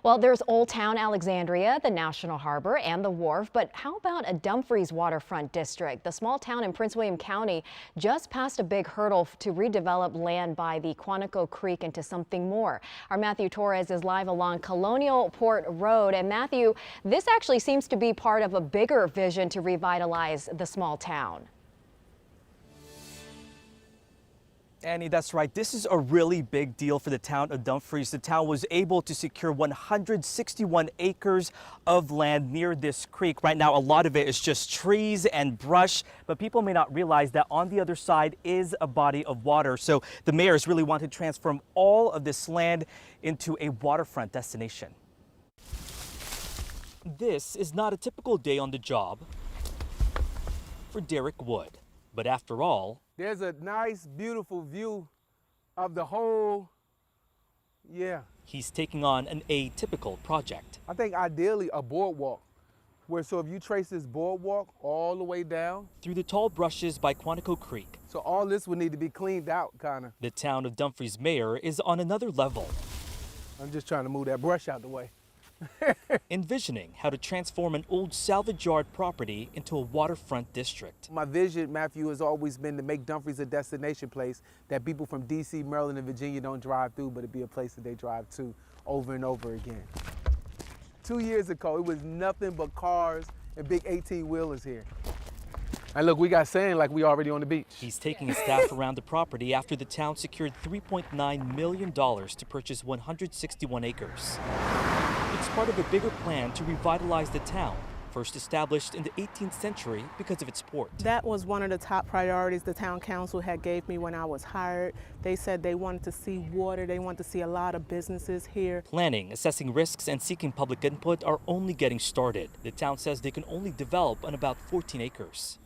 Well, there's Old Town Alexandria, the National Harbor, and the Wharf. But how about a Dumfries Waterfront district? The small town in Prince William County just passed a big hurdle to redevelop land by the Quantico Creek into something more. Our Matthew Torres is live along Colonial Port Road. And Matthew, this actually seems to be part of a bigger vision to revitalize the small town. Annie, that's right. This is a really big deal for the town of Dumfries. The town was able to secure 161 acres of land near this creek. Right now, a lot of it is just trees and brush, but people may not realize that on the other side is a body of water. So the mayors really want to transform all of this land into a waterfront destination. This is not a typical day on the job for Derek Wood. But after all, there's a nice, beautiful view of the whole, he's taking on an atypical project. I think ideally a boardwalk, so if you trace this boardwalk all the way down through the tall brushes by Quantico Creek. So all this would need to be cleaned out, kind of. The town of Dumfries mayor is on another level. I'm just trying to move that brush out the way. Envisioning how to transform an old salvage yard property into a waterfront district. My vision, Matthew, has always been to make Dumfries a destination place that people from D.C., Maryland, and Virginia don't drive through, but it'd be a place that they drive to over and over again. 2 years ago, it was nothing but cars and big 18-wheelers here. And look, we got sand like we already on the beach. He's taking his staff around the property after the town secured $3.9 million to purchase 161 acres. It's part of a bigger plan to revitalize the town, first established in the 18th century because of its port. That was one of the top priorities the town council had gave me when I was hired. They said they wanted to see water, they wanted to see a lot of businesses here. Planning, assessing risks, and seeking public input are only getting started. The town says they can only develop on about 14 acres.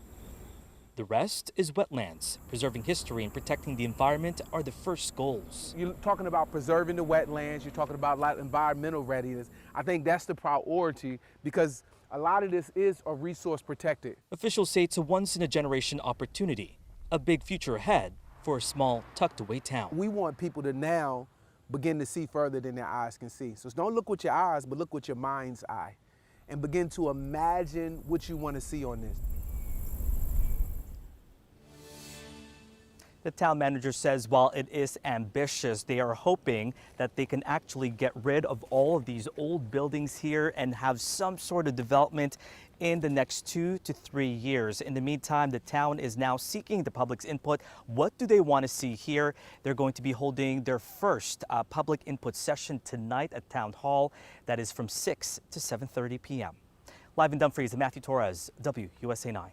The rest is wetlands. Preserving history and protecting the environment are the first goals. You're talking about preserving the wetlands, you're talking about environmental readiness. I think that's the priority because a lot of this is a resource protected. Officials say it's a once-in-a-generation opportunity, a big future ahead for a small, tucked-away town. We want people to now begin to see further than their eyes can see. So don't look with your eyes, but look with your mind's eye and begin to imagine what you want to see on this. The town manager says while it is ambitious, they are hoping that they can actually get rid of all of these old buildings here and have some sort of development in the next 2 to 3 years. In the meantime, the town is now seeking the public's input. What do they want to see here? They're going to be holding their first public input session tonight at Town Hall. That is from 6 to 7:30 p.m. Live in Dumfries, Matthew Torres, WUSA 9.